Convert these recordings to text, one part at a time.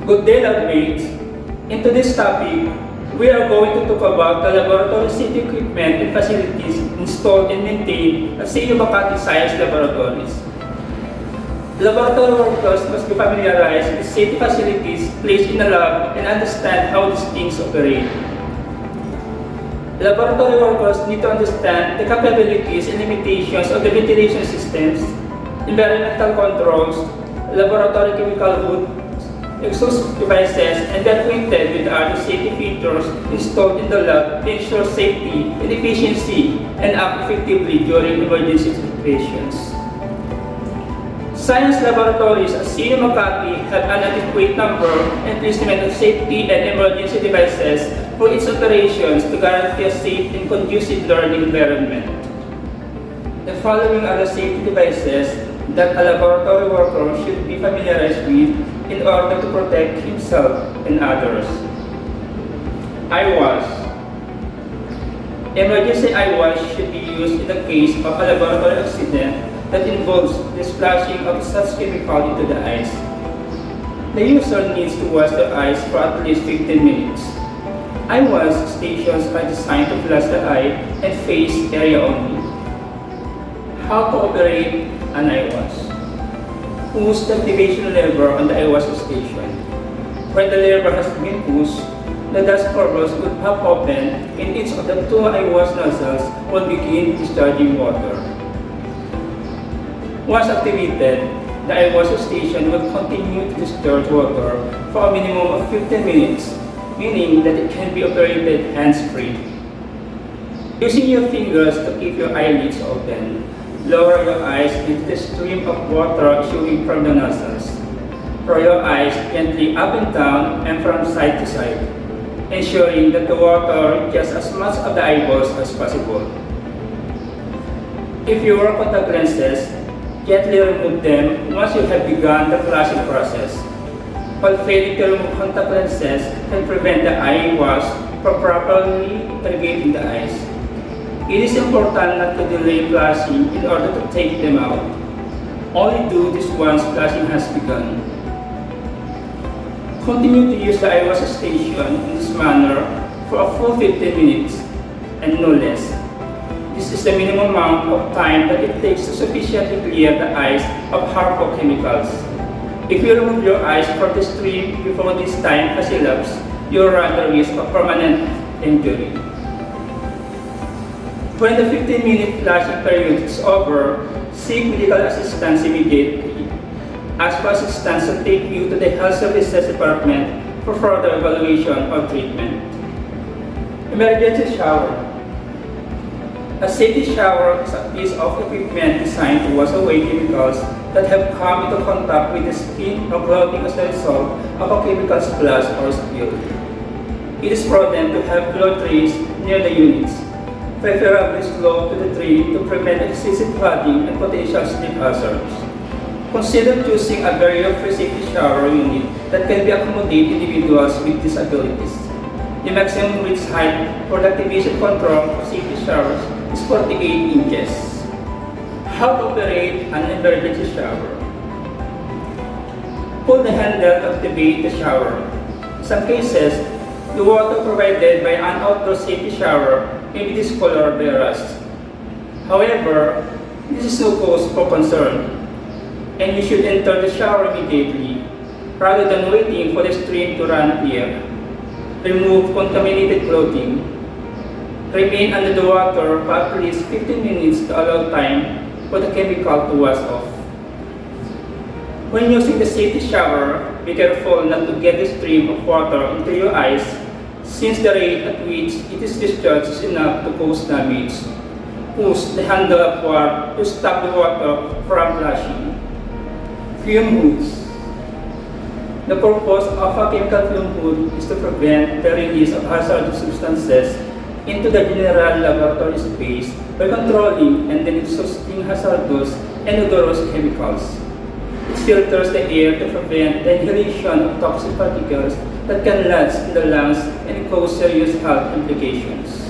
Good day, labmates. In today's topic, we are going to talk about the laboratory-CEU equipment and facilities installed and maintained at ceu-makati Science Laboratories. Laboratory workers must be familiarized with safety facilities placed in the lab and understand how these things operate. Laboratory workers need to understand the capabilities and limitations of the ventilation systems, environmental controls, laboratory chemical hood, exhaust devices, and be acquainted with the other safety features installed in the lab to ensure safety and efficiency and act effectively during emergency situations. Science laboratories at ceu-makati have an adequate number and placement of safety and emergency devices for its operations to guarantee a safe and conducive learning environment. The following are the safety devices that a laboratory worker should be familiarized with in order to protect himself and others. Eye wash. Emergency eye wash should be used in the case of a laboratory accident that involves the splashing of such chemical into the eyes. The user needs to wash their eyes for at least 15 minutes. Eye wash stations are designed to flush the eye and face area only. How to operate an eye wash? Push the activation lever on the eye wash station. When the lever has been pushed, the dust bubbles will pop open and each of the two eye wash nozzles will begin discharging water. Once activated, the eye wash station will continue to discharge water for a minimum of 15 minutes, meaning that it can be operated hands-free. Using your fingers to keep your eyelids open, lower your eyes into the stream of water issuing from the nozzles. Roll your eyes gently up and down and from side to side, ensuring that the water reaches as much of the eyeballs as possible. If you wear contact lenses, gently remove them once you have begun the flushing process. While failing to remove contact lenses can prevent the eye wash from properly irrigating the eyes. It is important not to delay flushing in order to take them out. Only do this once flushing has begun. Continue to use the eye wash station in this manner for a full 15 minutes and no less. This is the minimum amount of time that it takes to sufficiently clear the eyes of harmful chemicals. If you remove your eyes from the stream before this time has elapsed, you run the risk of permanent injury. When the 15-minute flushing period is over, seek medical assistance immediately. Ask for assistance to take you to the Health Services Department for further evaluation or treatment. Emergency shower. A safety shower is a piece of equipment designed to wash away chemicals that have come into contact with the skin or clothing as a result of a chemical splash or spill. It is prudent to have floor trees near the units, preferably slope to the tree to prevent excessive flooding and potential slip hazards. Consider choosing a barrier-free safety shower unit that can accommodate individuals with disabilities. The maximum width height for the activation control for safety showers is 48 inches. How to operate an emergency shower? Pull the handle to activate the shower. In some cases, the water provided by an outdoor safety shower may be discolored by rust. However, this is no cause for concern, and you should enter the shower immediately rather than waiting for the stream to run clear. Remove contaminated clothing. Remain under the water for at least 15 minutes to allow time for the chemical to wash off. When using the safety shower, be careful not to get the stream of water into your eyes, since the rate at which it is discharged is enough to cause damage. Push the handle upward to stop the water from flushing. Fume hoods. The purpose of a chemical fume hood is to prevent the release of hazardous substances into the general laboratory space by controlling and then exhausting hazardous and odorous chemicals. It filters the air to prevent the inhalation of toxic particles that can lodge in the lungs and cause serious health implications.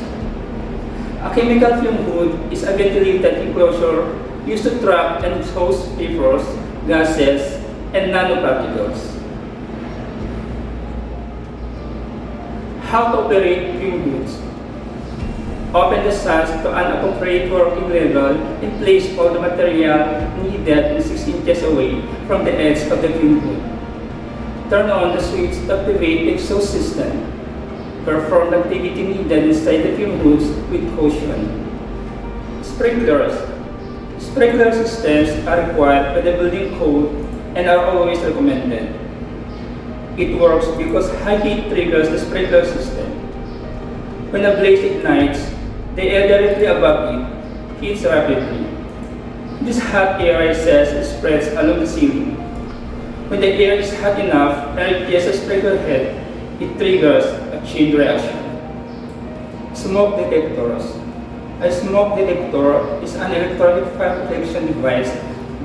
A chemical fume hood is a ventilated enclosure used to trap and exhaust vapors, gases, and nanoparticles. How to operate fume hoods. Open the sash to an appropriate working level and place all the material needed 6 inches away from the edge of the fume hood. Turn on the switch to activate the exhaust system. Perform the activity needed inside the fume hoods with caution. Sprinklers. Sprinkler systems are required by the building code and are always recommended. It works because high heat triggers the sprinkler system. When a blaze ignites, the air directly above it heats rapidly. This hot air rises and spreads along the ceiling. When the air is hot enough and reaches the sprinkler head, it triggers a chain reaction. Smoke detectors. A smoke detector is an electronic fire protection device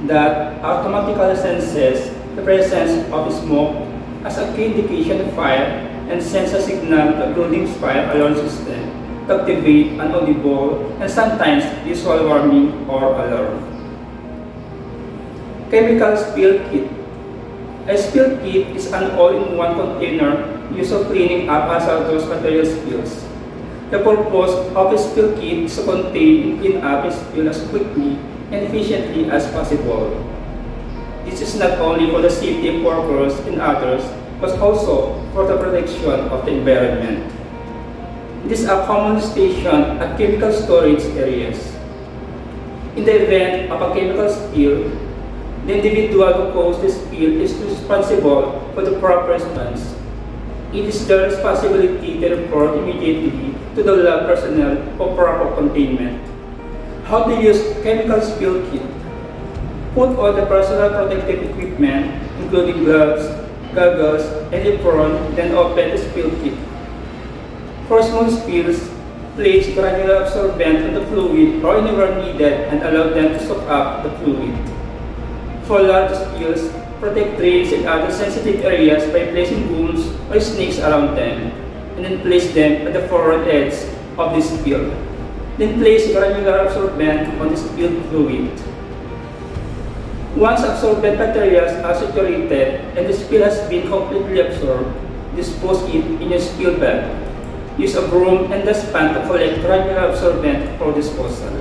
that automatically senses the presence of smoke as a key indication of fire and sends a signal to the building's fire alarm system to activate an audible and sometimes visual warning or alarm. Chemical spill kit. A spill kit is an all-in-one container used for cleaning up hazardous material spills. The purpose of a spill kit is to contain and clean up a spill as quickly and efficiently as possible. This is not only for the safety of workers and others, but also for the protection of the environment. These are commonly stationed at chemical storage areas. In the event of a chemical spill, the individual who caused the spill is responsible for the proper response. It is their responsibility to report immediately to the lab personnel for proper containment. How to use chemical spill kit. Put all the personal protective equipment, including gloves, goggles, and apron, then open the spill kit. For small spills, place granular absorbent on the fluid or anywhere needed and allow them to soak up the fluid. For large spills, protect drains and other sensitive areas by placing booms or snakes around them, and then place them at the forward edge of the spill. Then place granular absorbent on the spilled fluid. Once absorbent materials are saturated and the spill has been completely absorbed, dispose it in your spill bag. Use a broom and dustpan to collect granular absorbent for disposal.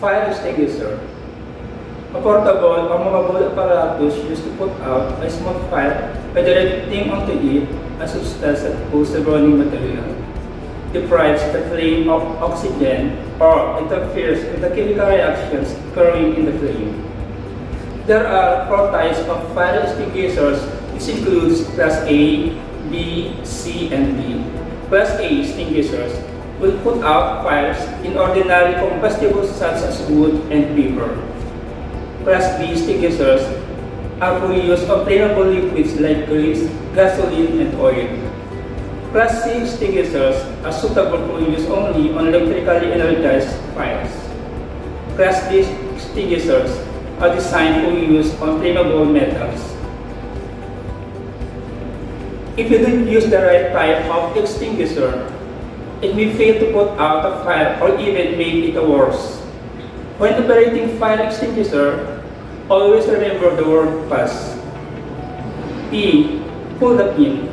Fire extinguisher. A portable or movable apparatus used to put out a small fire by directing onto it a substance that cools the burning material, deprives the flame of oxygen, or interferes with the chemical reactions occurring in the flame. There are 4 types of fire extinguishers. This includes Class A, B, C, and D. Class A extinguishers will put out fires in ordinary combustibles such as wood and paper. Class B extinguishers are for use of flammable liquids like grease, gasoline, and oil. Class C extinguishers are suitable for use only on electrically energized fires. Class D extinguishers are designed for use on flammable metals. If you don't use the right type of extinguisher, it may fail to put out a fire or even make it worse. When operating fire extinguisher, always remember the word pass. P. Pull the pin.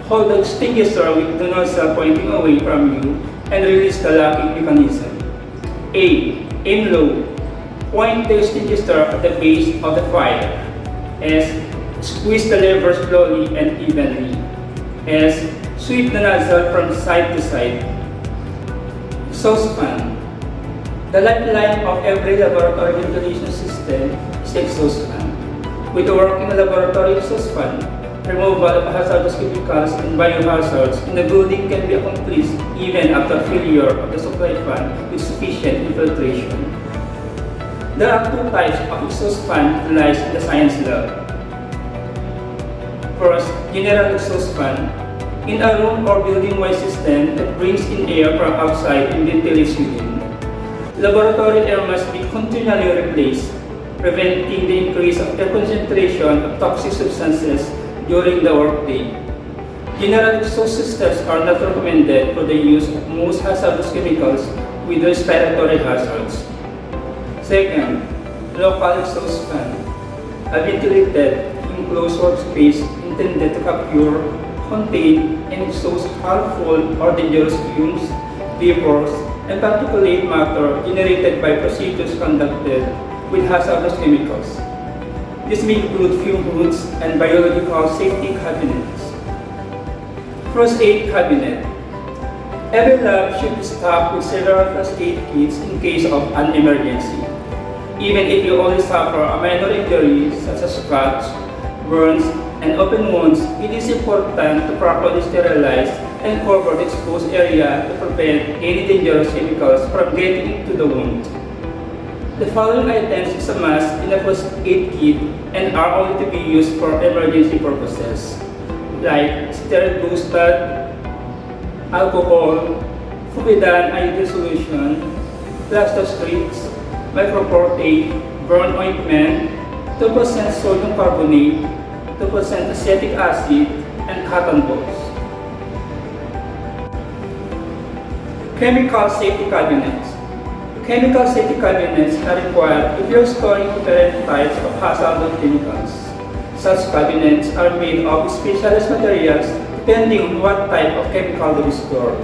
Hold the extinguisher with the nozzle pointing away from you and release the locking mechanism. A. Aim low. Point the extinguisher at the base of the fire. S. Squeeze the lever slowly and evenly. S. Sweep the nozzle from side to side. Saucepan. The lifeline of every laboratory ventilation system is exhaust fan. With a working laboratory exhaust fan, removal of hazardous chemicals and biohazards in the building can be accomplished even after failure of the supply fan with sufficient infiltration. There are 2 types of exhaust fan utilized in the science lab. First, general exhaust fan. In a room or building-wide system that brings in air from outside and ventilates within. Laboratory air must be continually replaced, preventing the increase of air concentration of toxic substances during the workday. General exhaust systems are not recommended for the use of most hazardous chemicals with respiratory hazards. Second, local exhaust fan. A ventilated, enclosed workspace intended to capture, contain, and exhaust harmful or dangerous fumes, vapors, and particulate matter generated by procedures conducted with hazardous chemicals. This may include fume hoods and biological safety cabinets. First aid cabinet. Every lab should be stocked with several first aid kits in case of an emergency. Even if you only suffer a minor injury such as cuts, burns, and open wounds, it is important to properly sterilize and cover the exposed area to prevent any dangerous chemicals from getting into the wound. The following items is a must in a first aid kit and are only to be used for emergency purposes, like sterile boosted, alcohol, Fubidan iodine solution, plaster strips, microportate, burn ointment, 2% sodium carbonate, 2% acetic acid, and cotton balls. Chemical safety cabinets. Chemical safety cabinets are required if you're storing different types of hazardous chemicals. Such cabinets are made of specialized materials depending on what type of chemical to be stored.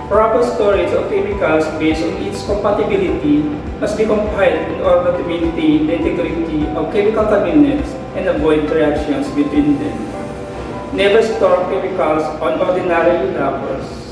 Proper storage of chemicals based on its compatibility must be compiled in order to maintain the integrity of chemical cabinets and avoid reactions between them. Never store chemicals on ordinary wrappers.